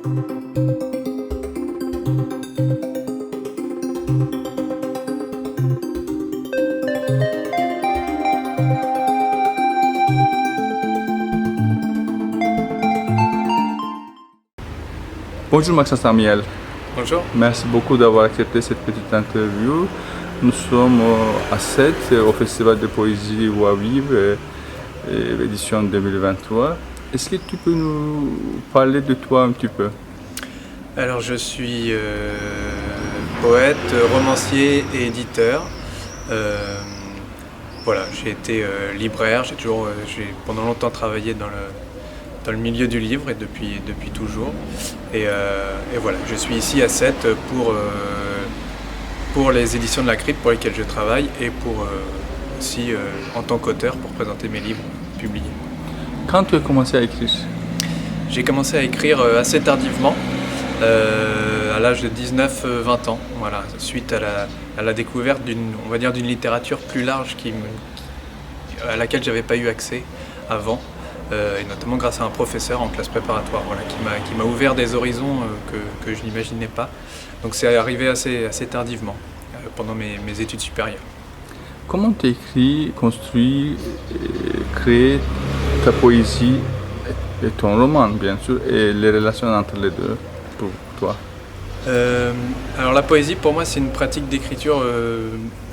Bonjour Maxence Amiel, Bonjour. merci beaucoup d'avoir accepté cette petite interview. Nous sommes à Sète, au Festival de Poésie Voix Vive, édition 2023. Est-ce que tu peux nous parler de toi un petit peu? Alors je suis poète, romancier et éditeur. Voilà, j'ai été libraire, j'ai pendant longtemps travaillé dans le milieu du livre et depuis toujours. Et voilà, je suis ici à Sète pour les éditions de la Crypte pour lesquelles je travaille et aussi en tant qu'auteur pour présenter mes livres publiés. Quand tu as commencé à écrire? J'ai commencé à écrire assez tardivement, à l'âge de 19-20 ans, voilà, suite à la découverte d'une littérature plus large à laquelle j'avais pas eu accès avant, et notamment grâce à un professeur en classe préparatoire, voilà, qui m'a ouvert des horizons que je n'imaginais pas. Donc c'est arrivé assez tardivement, pendant mes études supérieures. Comment tu écris, construis, crées ta poésie et ton roman, bien sûr, et les relations entre les deux pour toi? Alors la poésie, pour moi, c'est une pratique d'écriture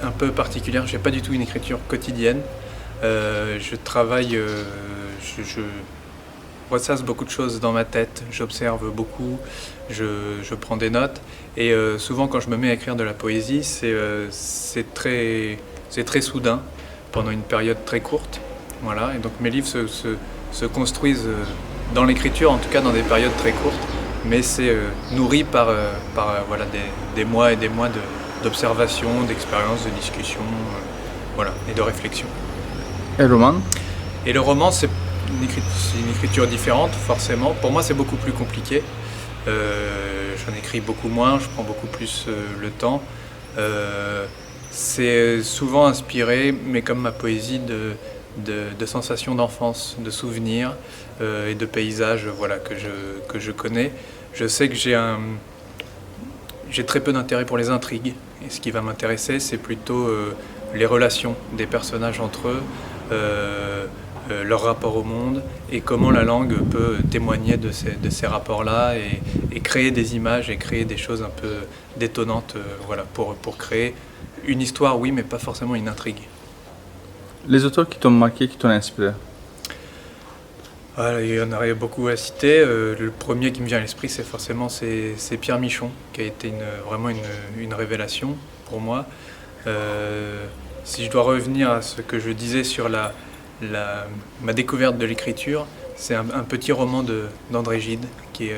un peu particulière. Je n'ai pas du tout une écriture quotidienne. Je travaille, je ressasse beaucoup de choses dans ma tête, j'observe beaucoup, je prends des notes. Et souvent, quand je me mets à écrire de la poésie, c'est très soudain, pendant une période très courte. Voilà. Et donc mes livres se construisent dans l'écriture, en tout cas dans des périodes très courtes. Mais c'est nourri par voilà, des mois et des mois d'observation, d'expérience, de discussion, voilà, et de réflexion. Et le roman? Et le roman, c'est une écriture différente, forcément. Pour moi, c'est beaucoup plus compliqué. J'en écris beaucoup moins, je prends beaucoup plus le temps. C'est souvent inspiré, mais comme ma poésie, de sensations d'enfance, de souvenirs et de paysages, voilà, que je connais. Je sais que j'ai très peu d'intérêt pour les intrigues. Et ce qui va m'intéresser, c'est plutôt les relations des personnages entre eux, leur rapport au monde et comment la langue peut témoigner de ces rapports-là et créer des images et créer des choses un peu détonnantes, voilà, pour créer une histoire, oui, mais pas forcément une intrigue. Les auteurs qui t'ont marqué, qui t'ont inspiré? Voilà, il y en aurait beaucoup à citer. Le premier qui me vient à l'esprit, c'est Pierre Michon, qui a été vraiment une révélation pour moi. Si je dois revenir à ce que je disais sur ma découverte de l'écriture, c'est un petit roman d'André Gide qui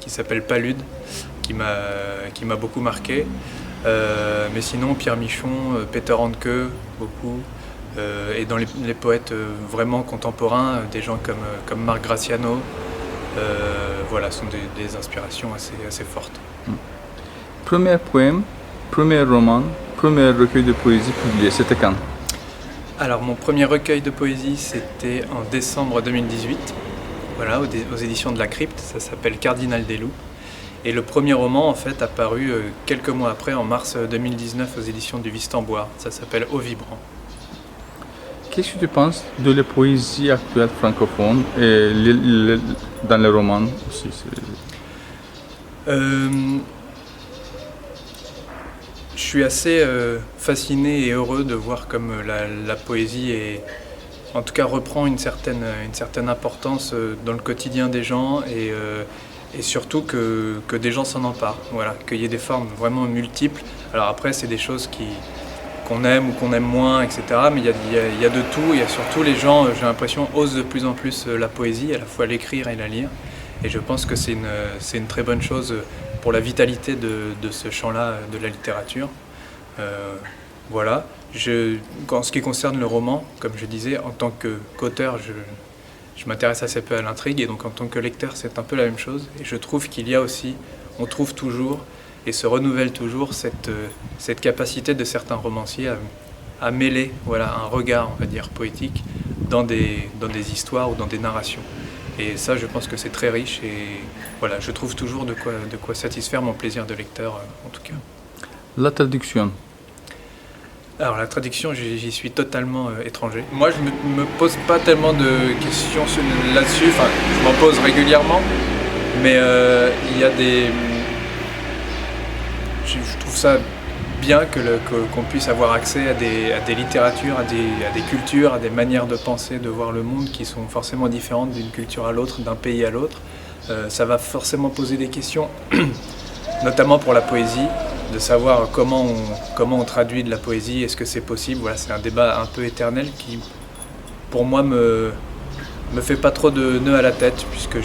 s'appelle Palude, qui m'a beaucoup marqué. Mais sinon, Pierre Michon, Peter Handke, beaucoup. Et dans les poètes vraiment contemporains, des gens comme Marc Graciano, voilà, sont des inspirations assez fortes. Premier poème, premier roman, premier recueil de poésie publié, c'était quand? Alors mon premier recueil de poésie, c'était en décembre 2018, voilà, aux éditions de la Crypte, ça s'appelle Cardinal des Loups. Et le premier roman, en fait, a paru quelques mois après, en mars 2019, aux éditions du Vistambois, ça s'appelle Eau Vibrant. Qu'est-ce que tu penses de la poésie actuelle francophone et dans les romans aussi? Je suis assez fasciné et heureux de voir comme la poésie en tout cas reprend une certaine importance dans le quotidien des gens et surtout que des gens s'en emparent, voilà, qu'il y ait des formes vraiment multiples. Alors après, c'est des choses qu'on aime ou qu'on aime moins, etc. Mais il y a de tout. Il y a surtout les gens, j'ai l'impression, osent de plus en plus la poésie, à la fois l'écrire et la lire. Et je pense que c'est une très bonne chose pour la vitalité de ce champ-là de la littérature. Voilà. En ce qui concerne le roman, comme je disais, en tant qu'auteur, je m'intéresse assez peu à l'intrigue. Et donc en tant que lecteur, c'est un peu la même chose. Et je trouve on trouve toujours et se renouvelle toujours cette capacité de certains romanciers à mêler, voilà, un regard, on va dire, poétique dans des histoires ou dans des narrations. Et ça, je pense que c'est très riche et voilà, je trouve toujours de quoi satisfaire mon plaisir de lecteur, en tout cas. La traduction. Alors la traduction, j'y suis totalement étranger. Moi, je me pose pas tellement de questions là-dessus. Enfin, je m'en pose régulièrement, mais il y a des. Je trouve ça bien qu'on puisse avoir accès à des littératures, à des cultures, à des manières de penser, de voir le monde qui sont forcément différentes d'une culture à l'autre, d'un pays à l'autre. Ça va forcément poser des questions, notamment pour la poésie, de savoir comment on traduit de la poésie, est-ce que c'est possible. Voilà, c'est un débat un peu éternel qui, pour moi, me fait pas trop de nœuds à la tête, puisque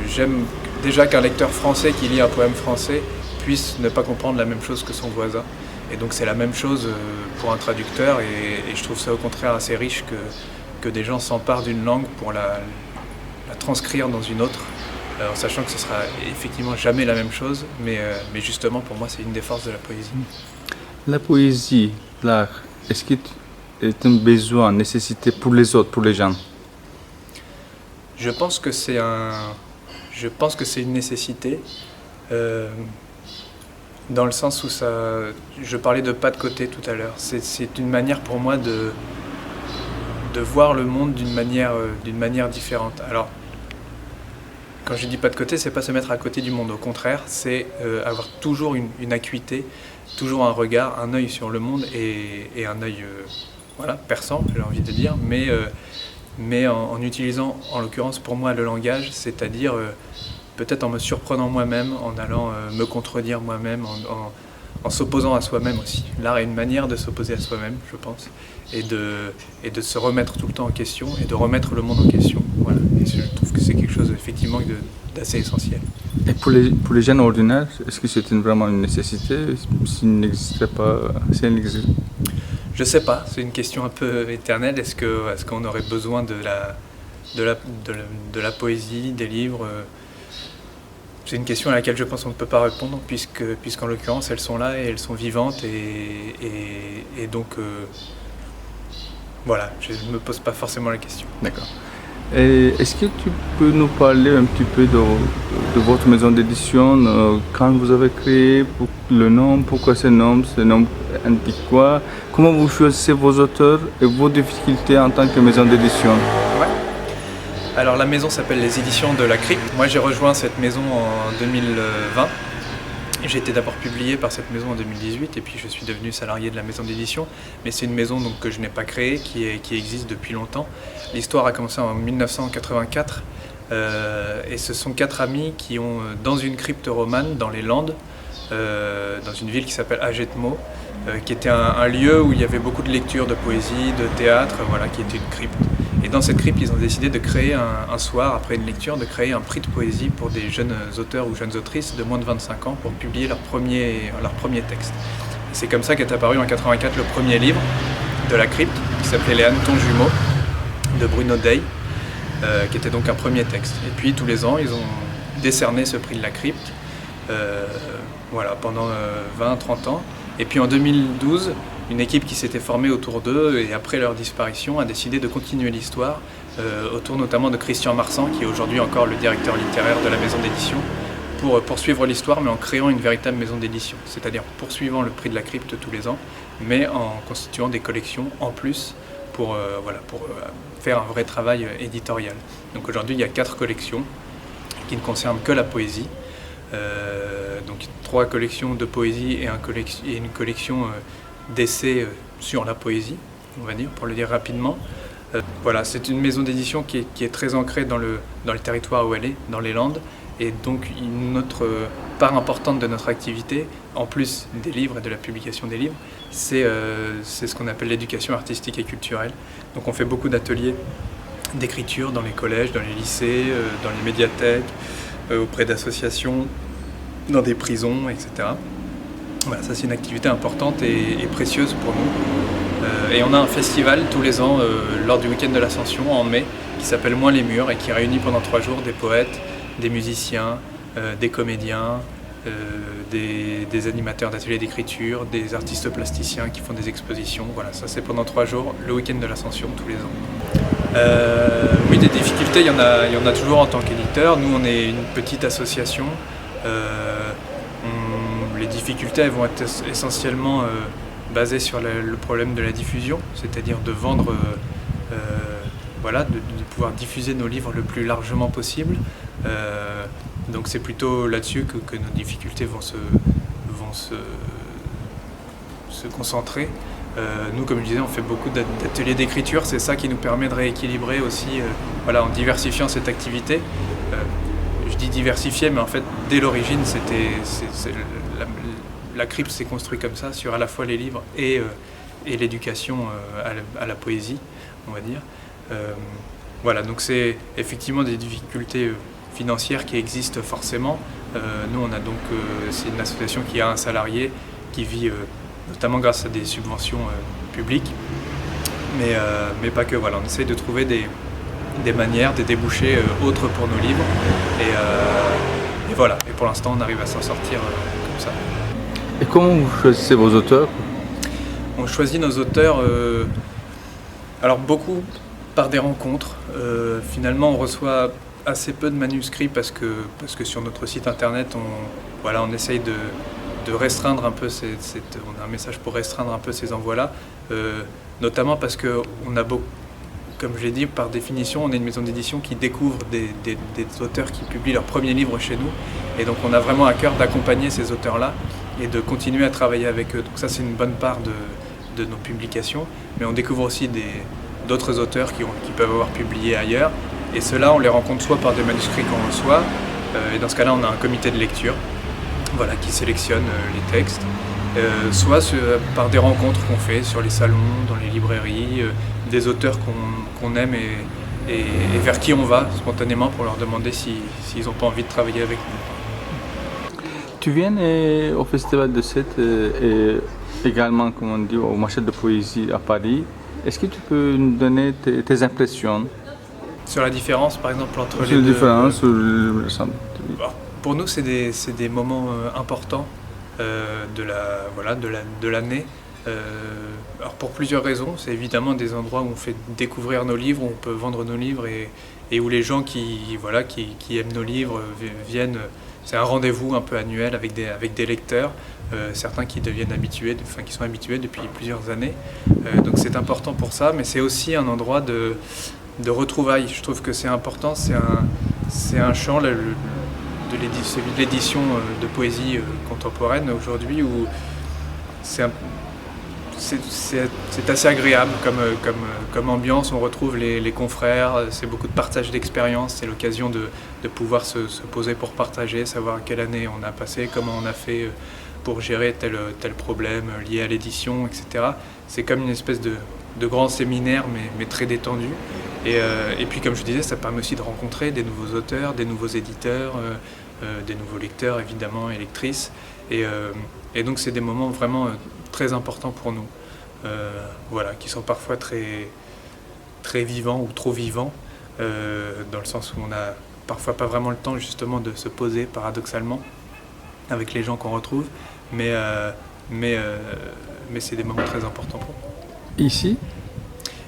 j'aime déjà qu'un lecteur français qui lit un poème français puisse ne pas comprendre la même chose que son voisin. Et donc c'est la même chose pour un traducteur, et je trouve ça au contraire assez riche que des gens s'emparent d'une langue pour la transcrire dans une autre, en sachant que ce sera effectivement jamais la même chose, mais justement pour moi c'est une des forces de la poésie. La poésie, l'art, est-ce qu'il est un besoin, une nécessité pour les autres, pour les gens? Je pense que c'est une nécessité, dans le sens où je parlais de pas de côté tout à l'heure. C'est une manière pour moi de voir le monde d'une manière différente. Alors, quand je dis pas de côté, c'est pas se mettre à côté du monde. Au contraire, c'est avoir toujours une acuité, toujours un regard, un œil sur le monde et un œil perçant, j'ai envie de dire, mais en utilisant, en l'occurrence pour moi, le langage, c'est-à-dire peut-être en me surprenant moi-même, en allant me contredire moi-même, en s'opposant à soi-même aussi. L'art est une manière de s'opposer à soi-même, je pense, et de se remettre tout le temps en question, et de remettre le monde en question. Voilà. Et je trouve que c'est quelque chose effectivement d'assez essentiel. Et pour les jeunes ordinaires, est-ce que c'est vraiment une nécessité s'il n'existait pas, si elle n'existe? Je sais pas, c'est une question un peu éternelle. Est-ce qu'on aurait besoin de la poésie, des livres? C'est une question à laquelle je pense qu'on ne peut pas répondre, puisqu'en l'occurrence elles sont là et elles sont vivantes, et donc voilà, je ne me pose pas forcément la question. D'accord. Et est-ce que tu peux nous parler un petit peu de votre maison d'édition, quand vous avez créé, le nom, pourquoi ce nom indique quoi? Comment vous choisissez vos auteurs et vos difficultés en tant que maison d'édition? Ouais. Alors la maison s'appelle les éditions de la Crypte. Moi j'ai rejoint cette maison en 2020. J'ai été d'abord publié par cette maison en 2018 et puis je suis devenu salarié de la maison d'édition. Mais c'est une maison donc, que je n'ai pas créée, qui existe depuis longtemps. L'histoire a commencé en 1984 et ce sont 4 amis qui ont, dans une crypte romane dans les Landes, dans une ville qui s'appelle Agetmo, qui était un lieu où il y avait beaucoup de lectures de poésie, de théâtre, voilà, qui était une crypte. Et dans cette crypte, ils ont décidé de créer un soir, après une lecture, de créer un prix de poésie pour des jeunes auteurs ou jeunes autrices de moins de 25 ans pour publier leur premier texte. Et c'est comme ça qu'est apparu en 84 le premier livre de la crypte, qui s'appelait Les Hannetons jumeaux, de Bruno Dey, qui était donc un premier texte. Et puis tous les ans, ils ont décerné ce prix de la crypte, pendant 20-30 ans. Et puis en 2012, une équipe qui s'était formée autour d'eux et après leur disparition a décidé de continuer l'histoire, autour notamment de Christian Marsan, qui est aujourd'hui encore le directeur littéraire de la maison d'édition, pour poursuivre l'histoire mais en créant une véritable maison d'édition, c'est-à-dire poursuivant le prix de la crypte tous les ans, mais en constituant des collections en plus pour faire un vrai travail éditorial. Donc aujourd'hui il y a 4 collections qui ne concernent que la poésie. Donc 3 collections de poésie et une collection d'essais sur la poésie, on va dire, pour le dire rapidement. Voilà, c'est une maison d'édition qui est très ancrée dans le territoire où elle est, dans les Landes, et donc une autre part importante de notre activité, en plus des livres et de la publication des livres, c'est ce qu'on appelle l'éducation artistique et culturelle. Donc on fait beaucoup d'ateliers d'écriture dans les collèges, dans les lycées, dans les médiathèques, auprès d'associations, dans des prisons, etc. Voilà, ça c'est une activité importante et précieuse pour nous. Et on a un festival tous les ans lors du week-end de l'Ascension en mai qui s'appelle Moins les murs et qui réunit pendant 3 jours des poètes, des musiciens, des comédiens, des animateurs d'ateliers d'écriture, des artistes plasticiens qui font des expositions. Voilà, ça c'est pendant 3 jours, le week-end de l'Ascension tous les ans. Oui, des difficultés, il y en a toujours en tant qu'éditeur. Nous, on est une petite association. Les difficultés elles vont être essentiellement basées sur le problème de la diffusion, c'est-à-dire de vendre, voilà, de pouvoir diffuser nos livres le plus largement possible. Donc c'est plutôt là-dessus que nos difficultés vont se concentrer. Nous, comme je disais, on fait beaucoup d'ateliers d'écriture, c'est ça qui nous permet de rééquilibrer aussi, voilà, en diversifiant cette activité. Je dis diversifier, mais en fait, dès l'origine, la crypte s'est construite comme ça, sur à la fois les livres et l'éducation à la poésie, on va dire. Voilà, donc c'est effectivement des difficultés financières qui existent forcément. Nous, on a donc, c'est une association qui a un salarié qui vit notamment grâce à des subventions publiques, mais pas que. Voilà, on essaye de trouver des manières, des débouchés autres pour nos livres, et voilà. Et pour l'instant, on arrive à s'en sortir comme ça. Et comment vous choisissez vos auteurs? On choisit nos auteurs, alors beaucoup par des rencontres. Finalement, on reçoit assez peu de manuscrits parce que sur notre site internet, on essaye de restreindre un peu on a un message pour restreindre un peu ces envois-là, notamment parce que on a beaucoup, comme je l'ai dit, par définition, on est une maison d'édition qui découvre des auteurs qui publient leur premier livre chez nous, et donc on a vraiment à cœur d'accompagner ces auteurs-là et de continuer à travailler avec eux. Donc ça, c'est une bonne part de nos publications, mais on découvre aussi d'autres auteurs qui peuvent avoir publié ailleurs, et ceux-là, on les rencontre soit par des manuscrits qu'on reçoit, et dans ce cas-là, on a un comité de lecture, voilà, qui sélectionne les textes, soit par des rencontres qu'on fait sur les salons, dans les librairies, des auteurs qu'on aime et vers qui on va spontanément pour leur demander s'ils n'ont pas envie de travailler avec nous. Tu viens au Festival de Sète et également, comme on dit, au marché de poésie à Paris. Est-ce que tu peux nous donner tes impressions sur la différence, par exemple, entre les deux? La différence pour nous, c'est des moments importants de l'année. Alors pour plusieurs raisons, c'est évidemment des endroits où on fait découvrir nos livres, où on peut vendre nos livres et où les gens qui aiment nos livres viennent. C'est un rendez-vous un peu annuel avec des lecteurs, certains qui deviennent habitués, qui sont habitués depuis plusieurs années. Donc c'est important pour ça, mais c'est aussi un endroit de retrouvailles. Je trouve que c'est important, c'est un champ, celui de l'édition de poésie contemporaine aujourd'hui, où c'est assez agréable comme ambiance. On retrouve les confrères, c'est beaucoup de partage d'expériences, c'est l'occasion de pouvoir se poser pour partager, savoir quelle année on a passé, comment on a fait pour gérer tel problème lié à l'édition, etc. C'est comme une espèce de grand séminaire, mais très détendu. Et puis, comme je disais, ça permet aussi de rencontrer des nouveaux auteurs, des nouveaux éditeurs, des nouveaux lecteurs, évidemment, et lectrices. Et donc, c'est des moments vraiment très importants pour nous, voilà, qui sont parfois très, très vivants ou trop vivants, dans le sens où on n'a parfois pas vraiment le temps, justement, de se poser, paradoxalement, avec les gens qu'on retrouve. Mais c'est des moments très importants pour nous.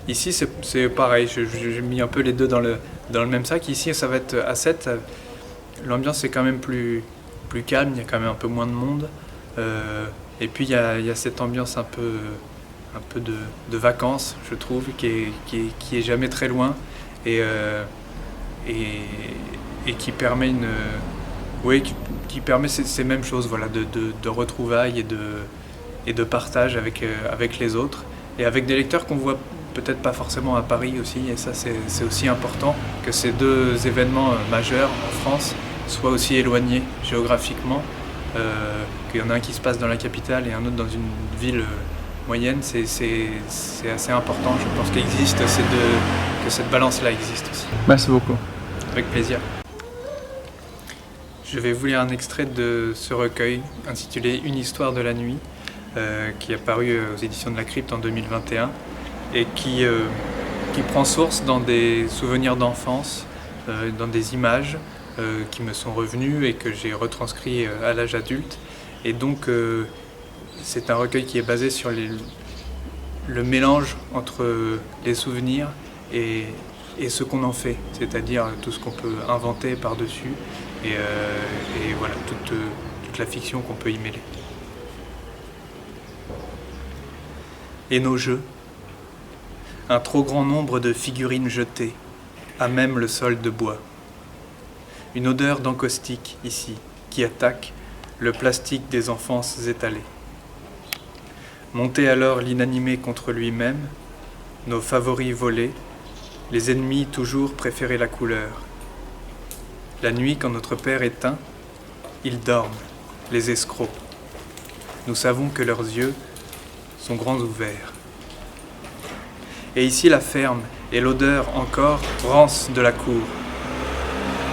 Ici, c'est pareil, j'ai mis un peu les deux dans le même sac. Ici, ça va être à 7. L'ambiance est quand même plus calme, il y a quand même un peu moins de monde. Et puis il y a cette ambiance un peu de vacances, je trouve, qui est jamais très loin et qui permet qui permet ces mêmes choses, voilà, de retrouvailles et de partage avec les autres, et avec des lecteurs qu'on voit peut-être pas forcément à Paris aussi, et ça c'est aussi important que ces deux événements majeurs en France soient aussi éloignés géographiquement, qu'il y en a un qui se passe dans la capitale et un autre dans une ville moyenne. C'est assez important, je pense que cette balance-là existe aussi. Merci beaucoup. Avec plaisir. Je vais vous lire un extrait de ce recueil intitulé Une histoire de la nuit, qui est paru aux éditions de la Crypte en 2021 et qui prend source dans des souvenirs d'enfance, dans des images qui me sont revenues et que j'ai retranscrit à l'âge adulte. Et donc c'est un recueil qui est basé sur le mélange entre les souvenirs et et ce qu'on en fait, c'est-à-dire tout ce qu'on peut inventer par-dessus et voilà, toute la fiction qu'on peut y mêler. Et nos jeux, un trop grand nombre de figurines jetées, à même le sol de bois. Une odeur d'encaustique ici, qui attaque le plastique des enfances étalées. Monter alors l'inanimé contre lui-même, nos favoris volés, les ennemis toujours préférer la couleur. La nuit, quand notre père éteint, ils dorment, les escrocs. Nous savons que leurs yeux sont grands ouverts. Et ici la ferme et l'odeur encore rance de la cour.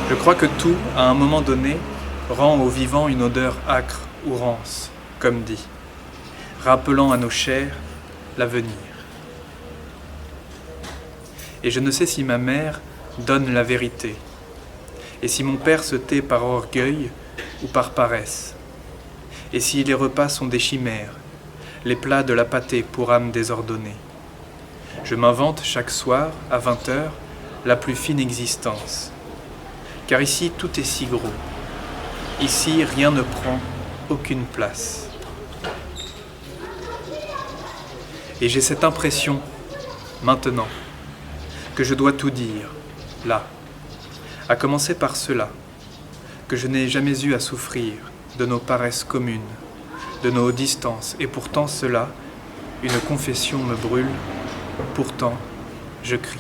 Je crois que tout, à un moment donné, rend aux vivants une odeur âcre ou rance, comme dit, rappelant à nos chairs l'avenir. Et je ne sais si ma mère donne la vérité, et si mon père se tait par orgueil ou par paresse, et si les repas sont des chimères, les plats de la pâtée pour âme désordonnée. Je m'invente chaque soir, à 20h, la plus fine existence. Car ici, tout est si gros. Ici, rien ne prend aucune place. Et j'ai cette impression, maintenant, que je dois tout dire, là. À commencer par cela, que je n'ai jamais eu à souffrir de nos paresses communes, de nos distances, et pourtant cela, une confession me brûle, pourtant je crie.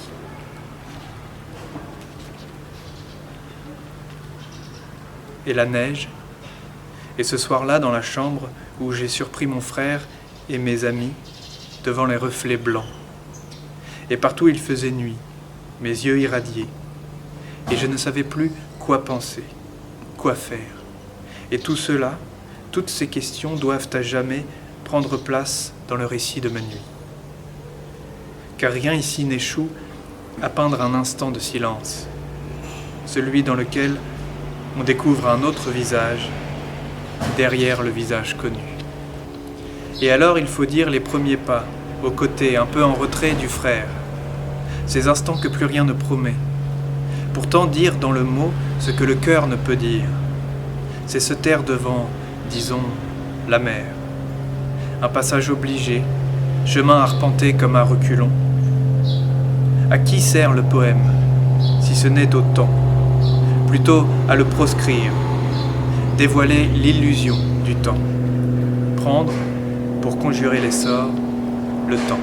Et la neige, et ce soir-là dans la chambre où j'ai surpris mon frère et mes amis devant les reflets blancs. Et partout il faisait nuit, mes yeux irradiés, et je ne savais plus quoi penser, quoi faire. Et tout cela, toutes ces questions doivent à jamais prendre place dans le récit de ma nuit. Car rien ici n'échoue à peindre un instant de silence, celui dans lequel on découvre un autre visage derrière le visage connu. Et alors il faut dire les premiers pas, aux côtés, un peu en retrait du frère, ces instants que plus rien ne promet. Pourtant dire dans le mot ce que le cœur ne peut dire, c'est se taire devant, disons, la mer. Un passage obligé, chemin arpenté comme à reculons. À qui sert le poème, si ce n'est au temps? Plutôt à le proscrire, dévoiler l'illusion du temps, prendre, pour conjurer les sorts, le temps.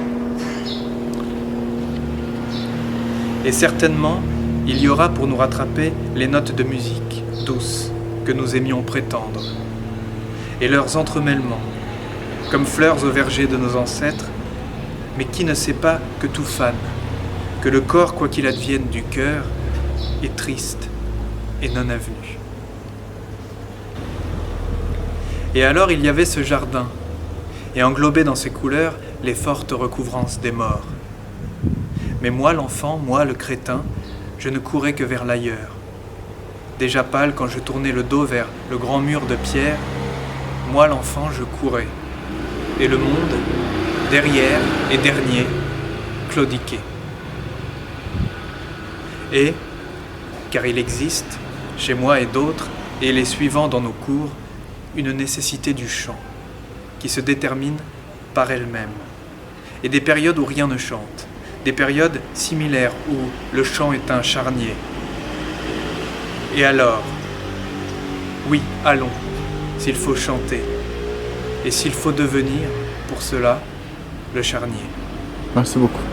Et certainement, il y aura pour nous rattraper les notes de musique, douces, que nous aimions prétendre, et leurs entremêlements, comme fleurs au verger de nos ancêtres, mais qui ne sait pas que tout fane, que le corps, quoi qu'il advienne du cœur, est triste et non avenu. Et alors il y avait ce jardin, et englobé dans ses couleurs, les fortes recouvrances des morts. Mais moi, l'enfant, moi, le crétin, je ne courais que vers l'ailleurs. Déjà pâle quand je tournais le dos vers le grand mur de pierre, moi, l'enfant, je courais. Et le monde, derrière et dernier, claudiquait. Et, car il existe, chez moi et d'autres, et les suivants dans nos cours, une nécessité du chant, qui se détermine par elle-même, et des périodes où rien ne chante, des périodes similaires où le chant est un charnier. Et alors, oui, allons, s'il faut chanter, et s'il faut devenir, pour cela, le charnier. Merci beaucoup.